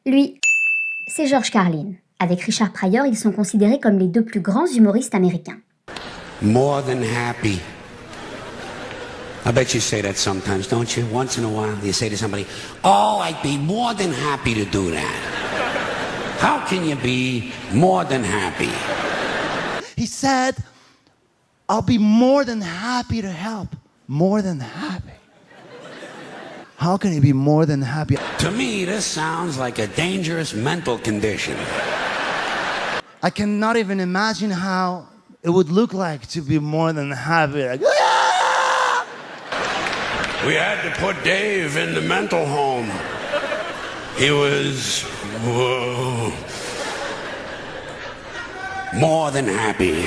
Lui, c'est George Carlin. Avec Richard Pryor, ils sont considérés comme les deux plus grands humoristes américains. More than happy. I bet you say that sometimes, don't you? Once in a while, you say to somebody, "Oh, I'd be more than happy to do that." How can you be more than happy? He said, I'll be more than happy to help. More than happy. How can he be more than happy? To me, this sounds like a dangerous mental condition. I cannot even imagine how it would look like to be more than happy. Like, "Ah!" We had to put Dave in the mental home. He was more than happy.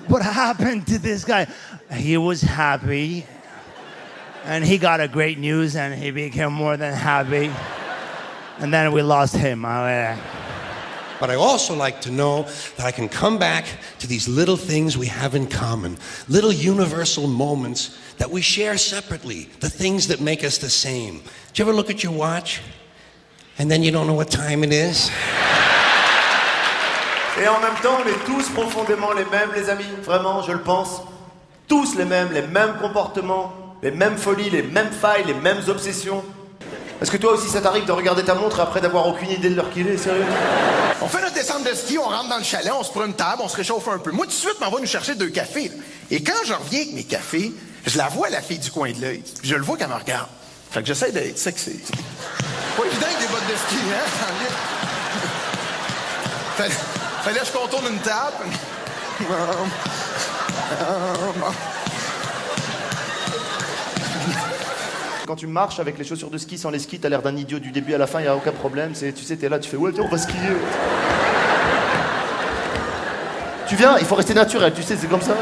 What happened to this guy? He was happy, and he got a great news, and he became more than happy. And then we lost him. But I also like to know that I can come back to these little things we have in common, little universal moments that we share separately, the things that make us the same. Do you ever look at your watch, and then you don't know what time it is? Et en même temps, on est tous profondément les mêmes, les amis. Vraiment, je le pense. Tous les mêmes comportements, les mêmes folies, les mêmes failles, les mêmes obsessions. Est-ce que toi aussi ça t'arrive de regarder ta montre après d'avoir aucune idée de l'heure qu'il est, sérieux? On fait notre descente de ski, on rentre dans le chalet, on se prend une table, on se réchauffe un peu. Moi, tout de suite, m'en va nous chercher 2 cafés. Là. Et quand je reviens avec mes cafés, je la vois, la fille du coin de l'œil. Puis je le vois qu'elle me regarde. Fait que j'essaie d'être sexy. Pas évident avec des bottes de ski, hein? Fallait que je contourne une table. Quand tu marches avec les chaussures de ski sans les skis, t'as l'air d'un idiot du début à la fin, y a aucun problème. Tu sais, t'es là, tu fais ouais, tiens, on va skier. Tu viens, il faut rester naturel, tu sais, c'est comme ça.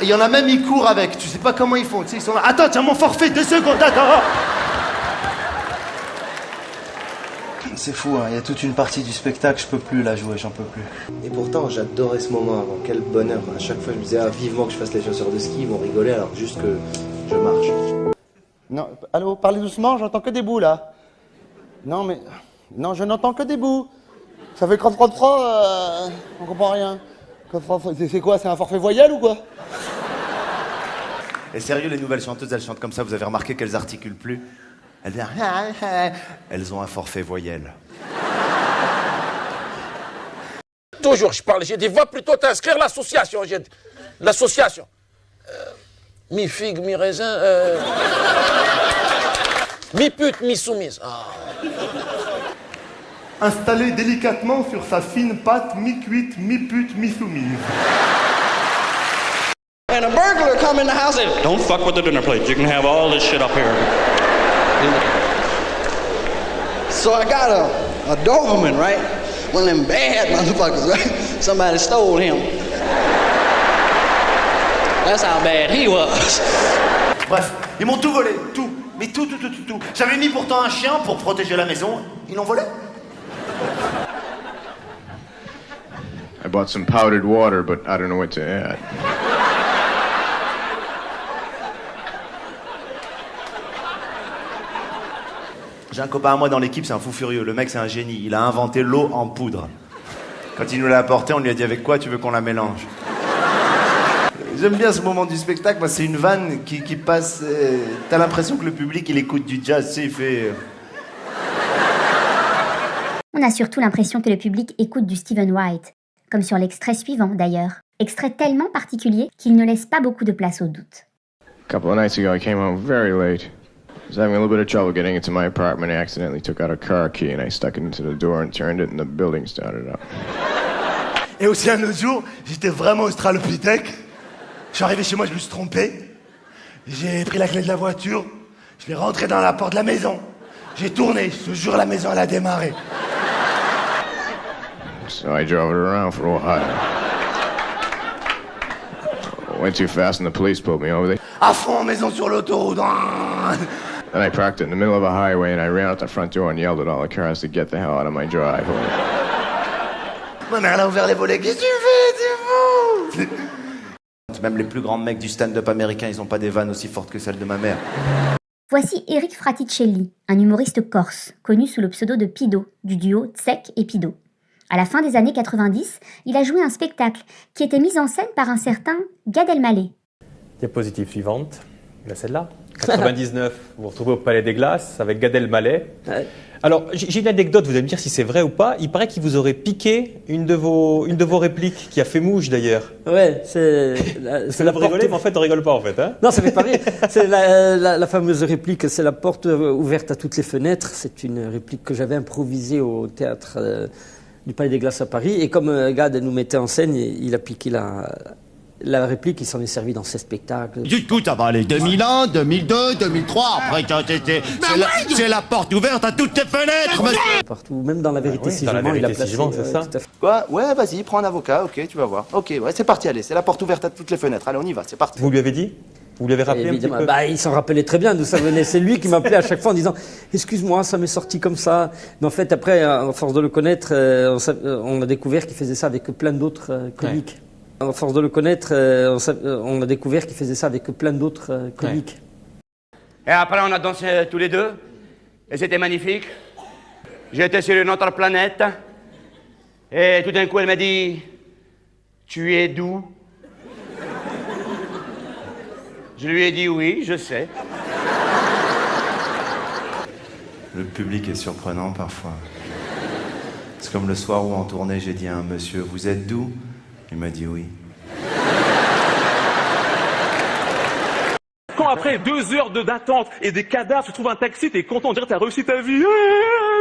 Et il y en a même, ils courent avec, tu sais pas comment ils font, tu sais, ils sont là. Attends, tiens mon forfait, 2 secondes, attends. C'est fou, hein. Il y a toute une partie du spectacle, je peux plus la jouer, j'en peux plus. Et pourtant, j'adorais ce moment avant, quel bonheur. À chaque fois, je me disais, vivement que je fasse les chaussures de ski, ils vont rigoler alors juste que je marche. Non, allô, parlez doucement, j'entends que des bouts là. Non, mais. Non, je n'entends que des bouts. Ça fait crop. On comprend rien. C'est quoi, c'est un forfait voyelle ou quoi? Et sérieux, les nouvelles chanteuses, elles chantent comme ça, vous avez remarqué qu'elles articulent plus? Elles disent elles ont un forfait voyelle. Toujours, je parle, j'ai dit, va plutôt t'inscrire à l'association, j'ai dit. L'association. Mi-figue, mi-raisin, mi-pute, mi-soumise. Ah. Installé délicatement sur sa fine pâte mi-cuite, mi-pute, mi-soumise. And a burglar come in the house and don't fuck with the dinner plate. You can have all this shit up here. So I got a Doberman, right? One of them bad motherfuckers, right? Somebody stole him. That's how bad he was. Bref, ils m'ont tout volé, tout. Mais tout. J'avais mis pourtant un chien pour protéger la maison. Ils l'ont volé. I bought some powdered water, but I don't know what to add. J'ai un copain à moi dans l'équipe, c'est un fou furieux. Le mec, c'est un génie. Il a inventé l'eau en poudre. Quand il nous l'a apportée, on lui a dit avec quoi tu veux qu'on la mélange? J'aime bien ce moment du spectacle. Moi, c'est une vanne qui passe. T'as l'impression que le public, il écoute du jazz. Tu sais, il fait. On a surtout l'impression que le public écoute du Stephen White, comme sur l'extrait suivant d'ailleurs. Extrait tellement particulier qu'il ne laisse pas beaucoup de place au doute. A couple of nights ago, I came home very late. I was having a little bit of trouble getting into my apartment. I accidentally took out a car key and I stuck it into the door and turned it and the building started up. Et aussi un autre jour, j'étais vraiment australopithèque. Je suis arrivé chez moi, je me suis trompé. J'ai pris la clé de la voiture, je l'ai rentrée dans la porte de la maison. J'ai tourné, je te jure, la maison, elle a démarré. So I drove it around for a while. I went too fast and the police pulled me over. À fond, maison sur l'autoroute. Then I parked it in the middle of a highway and I ran out the front door and yelled at all the cars to get the hell out of my driveway. Ma mère, elle a ouvert les volets. Qu'est-ce que tu fais? C'est fou. Même les plus grands mecs du stand-up américain, ils ont pas des vannes aussi fortes que celles de ma mère. Voici Eric Fraticelli, un humoriste corse, connu sous le pseudo de Pido, du duo Tsek et Pido. À la fin des années 90, il a joué un spectacle qui était mis en scène par un certain Gad Elmaleh. Diapositive suivante, là celle-là. 99, vous vous retrouvez au Palais des Glaces avec Gad Elmaleh. Ouais. Alors, j'ai une anecdote, vous allez me dire si c'est vrai ou pas. Il paraît qu'il vous aurait piqué une de vos répliques, qui a fait mouche d'ailleurs. Ouais, c'est la porte... rigoler, mais en fait, on rigole pas en fait. Hein, non, ça fait pas rire. C'est la fameuse réplique, c'est la porte ouverte à toutes les fenêtres. C'est une réplique que j'avais improvisée au théâtre du Palais des Glaces à Paris. Et comme Gad nous mettait en scène, il a piqué la réplique, il s'en est servi dans ses spectacles. Du coup, ça va aller 2001, 2002, 2003. Après, c'est la porte ouverte à toutes les fenêtres. Partout, même dans La Vérité si je mens, il a placé. C'est ça. Quoi? Ouais, vas-y, prends un avocat, ok, tu vas voir. Ok, ouais, c'est parti, allez, c'est la porte ouverte à toutes les fenêtres. Allez, on y va, c'est parti. Vous lui avez dit? Vous lui avez rappelé un petit peu? Il s'en rappelait très bien d'où ça venait. C'est lui qui m'appelait à chaque fois en disant « Excuse-moi, ça m'est sorti comme ça ». Mais en fait, après, à force de le connaître, on a découvert qu'il faisait ça avec plein d'autres comiques. Ouais. À force de le connaître, on a découvert qu'il faisait ça avec plein d'autres comiques. Et après, on a dansé tous les deux. Et c'était magnifique. J'étais sur une autre planète. Et tout d'un coup, elle m'a dit « Tu es d'où ?» Je lui ai dit « Oui, je sais ». Le public est surprenant parfois. C'est comme le soir où en tournée, j'ai dit à un monsieur « Vous êtes d'où ?» Il m'a dit oui. Quand après 2 heures d'attente et des cadavres, tu trouves un taxi, t'es content, on dirait que t'as réussi ta vie.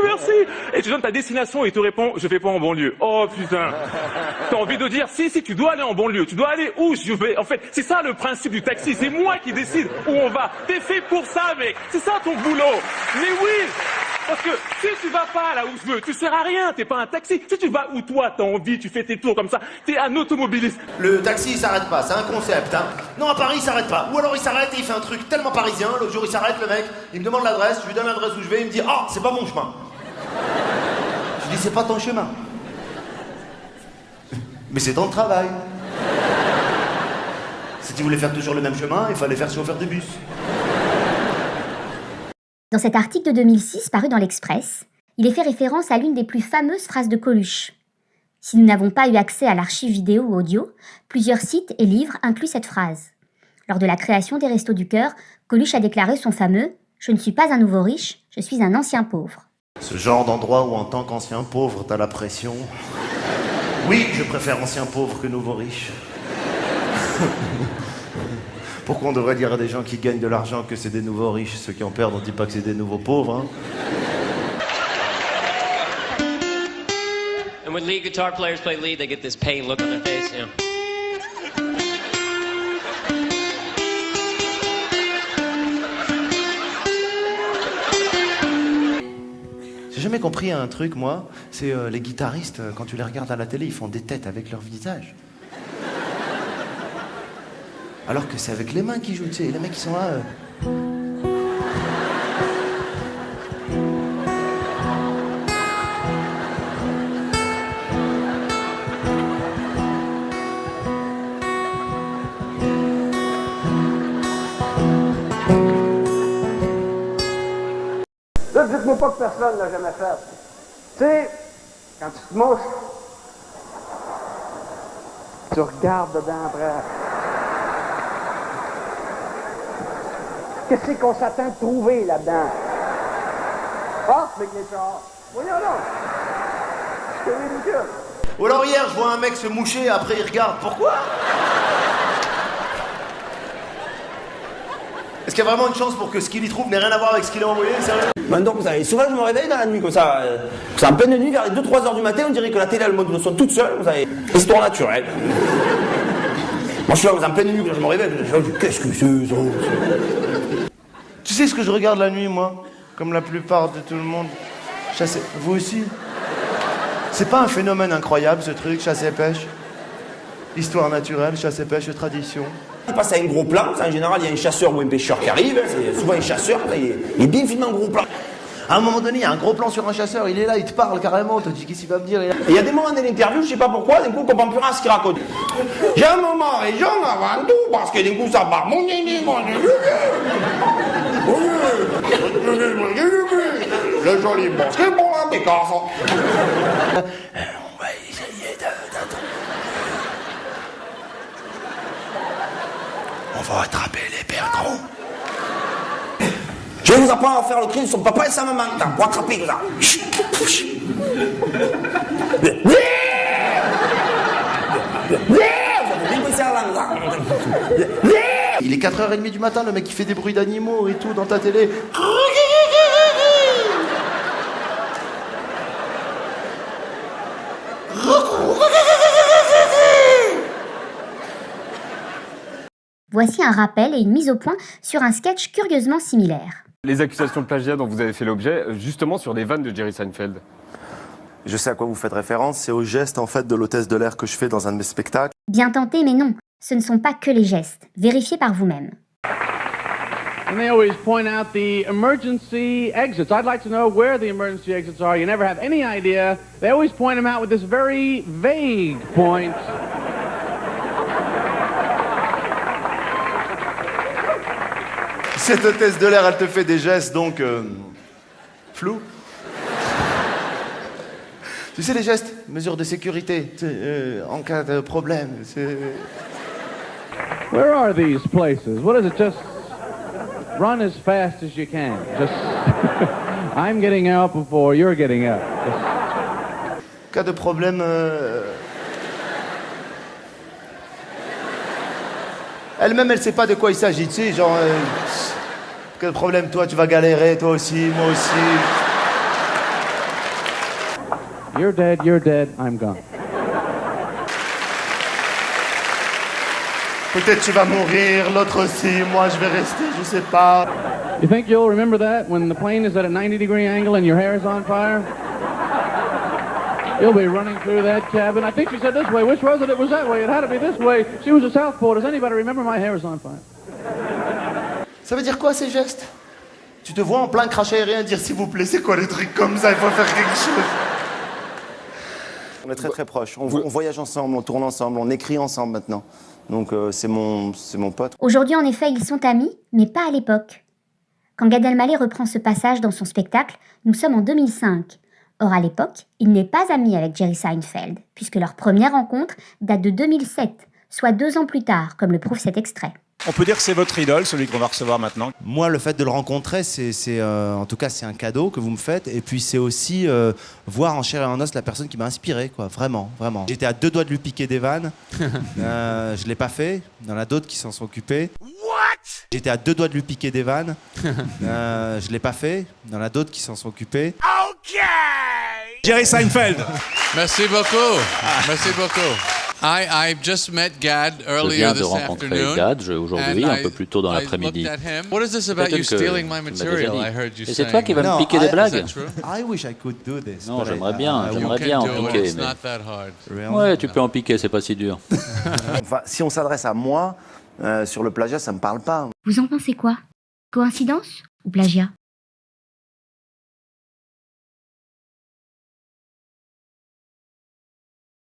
Merci. Et tu donnes ta destination et il te répond, je vais pas en banlieue. Oh putain. T'as envie de dire, si, tu dois aller en banlieue. Tu dois aller où je vais. En fait, c'est ça le principe du taxi. C'est moi qui décide où on va. T'es fait pour ça, mec. C'est ça ton boulot. Mais oui. Parce que si tu vas pas là où je veux, tu sers à rien, t'es pas un taxi. Si tu vas où toi t'as envie, tu fais tes tours comme ça, t'es un automobiliste. Le taxi il s'arrête pas, c'est un concept, hein. Non, à Paris il s'arrête pas. Ou alors il s'arrête et il fait un truc tellement parisien. L'autre jour il s'arrête, le mec, il me demande l'adresse, je lui donne l'adresse où je vais, il me dit « Ah, c'est pas mon chemin ». Je lui dis « C'est pas ton chemin ». Mais c'est ton travail. Si tu voulais faire toujours le même chemin, il fallait faire chauffeur de bus. Dans cet article de 2006 paru dans l'Express, il est fait référence à l'une des plus fameuses phrases de Coluche. Si nous n'avons pas eu accès à l'archive vidéo ou audio, plusieurs sites et livres incluent cette phrase. Lors de la création des Restos du Cœur, Coluche a déclaré son fameux « Je ne suis pas un nouveau riche, je suis un ancien pauvre ». Ce genre d'endroit où en tant qu'ancien pauvre, t'as la pression. Oui, je préfère ancien pauvre que nouveau riche. Pourquoi on devrait dire à des gens qui gagnent de l'argent que c'est des nouveaux riches? Ceux qui en perdent, on dit pas que c'est des nouveaux pauvres, hein. And when lead guitar players play lead, they get this pain look on their face, you know. J'ai jamais compris un truc, moi, c'est les guitaristes, quand tu les regardes à la télé, ils font des têtes avec leur visage. Alors que c'est avec les mains qu'ils jouent, tu sais, les mecs qui sont là... Là, dites-moi pas que personne l'a jamais fait. Tu sais, quand tu te mouches, tu regardes dedans après. Qu'est-ce qu'on s'attend de trouver là-dedans? Ah, mais les chars. Voyons donc. C'est ridicule. Ou alors hier, je vois un mec se moucher, après il regarde. Pourquoi? Est-ce qu'il y a vraiment une chance pour que ce qu'il y trouve n'ait rien à voir avec ce qu'il a envoyé, sérieux? Maintenant, vous savez, souvent je me réveille dans la nuit comme ça. C'est en pleine nuit, vers les 2-3 heures du matin, on dirait que la télé elle monte le son toute seule, vous savez. Histoire naturelle. Moi je suis là, en pleine nuit, quand je me réveille, je dis, qu'est-ce que c'est ça? Tu sais ce que je regarde la nuit, moi? Comme la plupart de tout le monde. Chasser... Vous aussi? C'est pas un phénomène incroyable, ce truc, chasse et pêche? Histoire naturelle, chasse et pêche, tradition. Il passe à un gros plan, en général il y a un chasseur ou un pêcheur qui arrive, c'est souvent un chasseur, il est bien filmé en gros plan. À un moment donné, il y a un gros plan sur un chasseur, il est là, il te parle carrément, tu te dis qu'est-ce qu'il va me dire? Et il y a des moments de l'interview, je sais pas pourquoi, d'un coup on comprend plus rien à ce qu'il raconte. J'ai un moment région avant tout, parce que d'un coup ça part. Le joli basketball à Picasso. On va essayer On va attraper les perdants. Je vais vous apprendre à faire le cri de son papa et sa maman. Pour attraper comme ça. Il est 4h30 du matin, le mec qui fait des bruits d'animaux et tout dans ta télé. Voici un rappel et une mise au point sur un sketch curieusement similaire. Les accusations de plagiat dont vous avez fait l'objet, justement sur des vannes de Jerry Seinfeld. Je sais à quoi vous faites référence, c'est au geste en fait de l'hôtesse de l'air que je fais dans un de mes spectacles. Bien tenté, mais non, ce ne sont pas que les gestes. Vérifiez par vous-même. And they always point out the emergency exits. I'd like to know where the emergency exits are. You never have any idea. They always point them out with this very vague point. Cette hôtesse de l'air, elle te fait des gestes, donc... flous. Tu sais les gestes, mesures de sécurité, en cas de problème, c'est... Where are these places? What is it? Just run as fast as you can. Just I'm getting up before you're getting up. Cas de problème... Elle-même, elle sait pas de quoi il s'agit, tu sais, genre... Quel problème, toi, tu vas galérer, toi aussi, moi aussi. You're dead, I'm gone. Peut-être tu vas mourir, l'autre aussi, moi je vais rester, je sais pas. You think you'll remember that when the plane is at a 90-degree angle and your hair is on fire? You'll be running through that cabin. I think she said this way. Which was it? It was that way. It had to be this way. She was a Southpaw. Does anybody remember my hair is on fire? Ça veut dire quoi ces gestes? Tu te vois en plein crash aérien dire s'il vous plaît, c'est quoi les trucs comme ça? Il faut faire quelque chose. On est très très proches, on voyage ensemble, on tourne ensemble, on écrit ensemble maintenant. Donc c'est mon pote. Aujourd'hui, en effet, ils sont amis, mais pas à l'époque. Quand Gad Elmaleh reprend ce passage dans son spectacle, nous sommes en 2005. Or, à l'époque, il n'est pas ami avec Jerry Seinfeld, puisque leur première rencontre date de 2007, soit 2 ans plus tard, comme le prouve cet extrait. On peut dire que c'est votre idole, celui qu'on va recevoir maintenant. Moi, le fait de le rencontrer, en tout cas, c'est un cadeau que vous me faites. Et puis, c'est aussi voir en chair et en os la personne qui m'a inspiré, quoi. Vraiment, vraiment. J'étais à 2 doigts de lui piquer des vannes. Je l'ai pas fait. Il y en a d'autres qui s'en sont occupés. J'étais à 2 doigts de lui piquer des vannes. Je l'ai pas fait. Il y en a d'autres qui s'en sont occupés. Jerry Seinfeld. Merci beaucoup. Merci beaucoup. I just met Gad earlier Je viens de this rencontrer afternoon, Gad aujourd'hui, un peu plus tôt dans l'après-midi. What is this about you stealing my material? I heard you Et c'est saying. toi qui vas me piquer des blagues? I wish I could do this. Non, j'aimerais You bien en can do it. piquer. It's Mais... not that hard. Ouais, tu peux en piquer, c'est pas si dur. Enfin, si on s'adresse à moi, sur le plagiat, ça me parle pas. Vous en pensez quoi? Coïncidence ou plagiat?